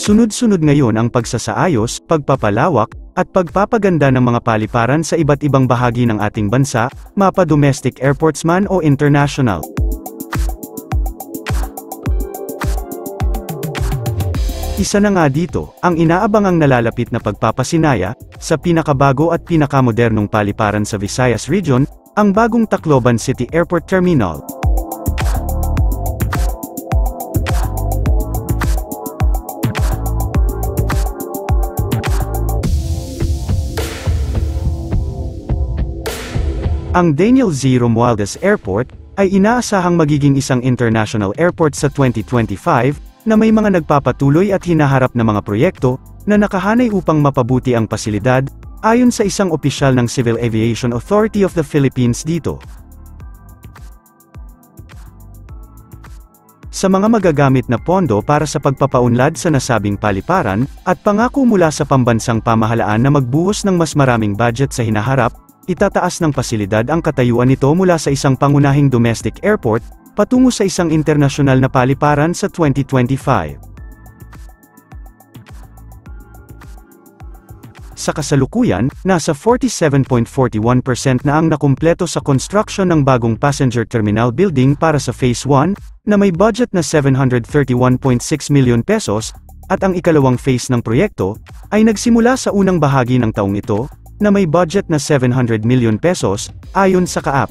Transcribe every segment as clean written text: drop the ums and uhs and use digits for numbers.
Sunod-sunod ngayon ang pagsasaayos, pagpapalawak, at pagpapaganda ng mga paliparan sa iba't ibang bahagi ng ating bansa, mapa domestic airports man o international. Isa na nga dito, ang inaabangang nalalapit na pagpapasinaya, sa pinakabago at pinakamodernong paliparan sa Visayas Region, ang bagong Tacloban City Airport Terminal. Ang Daniel Z. Romualdez Airport, ay inaasahang magiging isang international airport sa 2025, na may mga nagpapatuloy at hinaharap na mga proyekto, na nakahanay upang mapabuti ang pasilidad, ayon sa isang opisyal ng Civil Aviation Authority of the Philippines dito. Sa mga magagamit na pondo para sa pagpapaunlad sa nasabing paliparan, at pangako mula sa pambansang pamahalaan na magbuhos ng mas maraming budget sa hinaharap, itataas ng pasilidad ang katayuan nito mula sa isang pangunahing domestic airport, patungo sa isang internasyonal na paliparan sa 2025. Sa kasalukuyan, nasa 47.41% na ang nakumpleto sa construction ng bagong passenger terminal building para sa Phase 1, na may budget na 731.6 milyon pesos, at ang ikalawang phase ng proyekto, ay nagsimula sa unang bahagi ng taong ito, na may budget na 700 milyon pesos, ayon sa KAAP.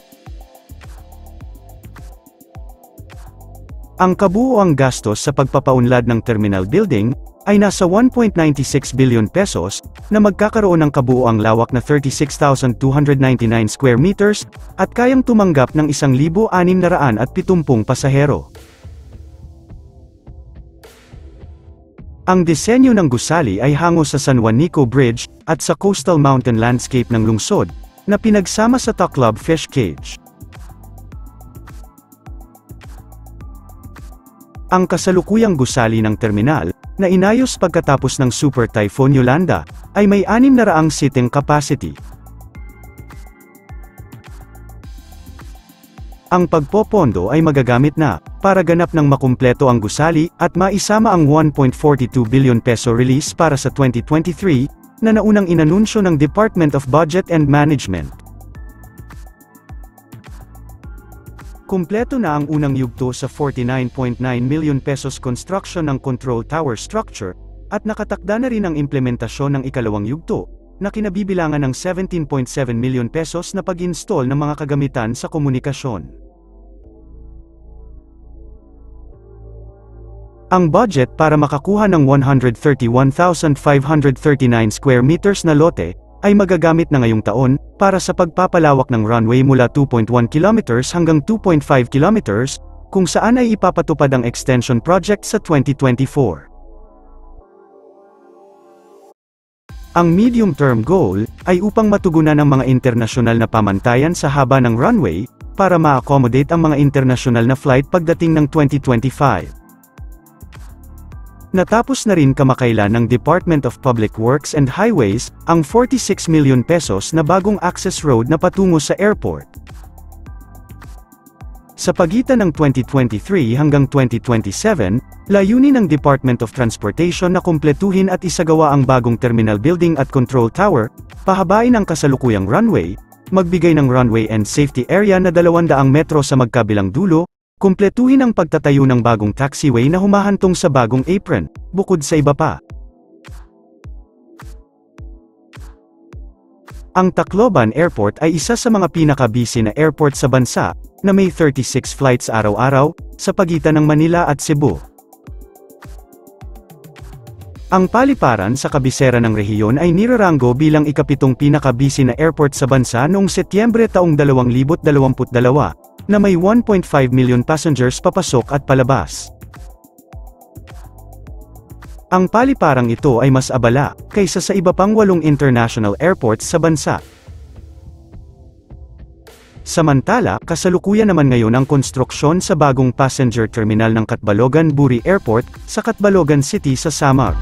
Ang kabuuang gastos sa pagpapaunlad ng terminal building, ay nasa 1.96 billion pesos, na magkakaroon ng kabuuang lawak na 36,299 square meters, at kayang tumanggap ng 1,670 pasahero. Ang disenyo ng gusali ay hango sa San Juanico Bridge, at sa coastal mountain landscape ng lungsod, na pinagsama sa Tacloban Fish Cage. Ang kasalukuyang gusali ng terminal, na inayos pagkatapos ng Super Typhoon Yolanda, ay may 600 seating capacity. Ang pagpopondo ay magagamit na, para ganap ng makumpleto ang gusali, at maisama ang 1.42 billion peso release para sa 2023, na naunang inanunsyo ng Department of Budget and Management. Kumpleto na ang unang yugto sa 49.9 million pesos construction ng control tower structure, at nakatakda na rin ang implementasyon ng ikalawang yugto, na kinabibilangan ng 17.7 million pesos na pag-install ng mga kagamitan sa komunikasyon. Ang budget para makakuha ng 131,539 square meters na lote, ay magagamit na ngayong taon, para sa pagpapalawak ng runway mula 2.1 kilometers hanggang 2.5 kilometers, kung saan ay ipapatupad ang extension project sa 2024. Ang medium-term goal, ay upang matugunan ang mga internasyonal na pamantayan sa haba ng runway, para ma-accommodate ang mga internasyonal na flight pagdating ng 2025. Natapos na rin kamakailan ng Department of Public Works and Highways, ang 46 million pesos na bagong access road na patungo sa airport. Sa pagitan ng 2023 hanggang 2027, layunin ng Department of Transportation na kumpletuhin at isagawa ang bagong terminal building at control tower, pahabain ang kasalukuyang runway, magbigay ng runway and safety area na 200 metro sa magkabilang dulo, kumpletuhin ang pagtatayo ng bagong taxiway na humahantong sa bagong apron, bukod sa iba pa. Ang Tacloban Airport ay isa sa mga pinaka-busy na airport sa bansa, na may 36 flights araw-araw, sa pagitan ng Manila at Cebu. Ang paliparan sa kabisera ng rehiyon ay niraranggo bilang ika-7 pinaka-busy na airport sa bansa noong Setyembre taong 2022, na may 1.5 million passengers papasok at palabas. Ang paliparang ito ay mas abala, kaysa sa iba pang 8 international airports sa bansa. Samantala, kasalukuyan naman ngayon ang konstruksyon sa bagong passenger terminal ng Catbalogan-Buri Airport, sa Catbalogan City sa Samar.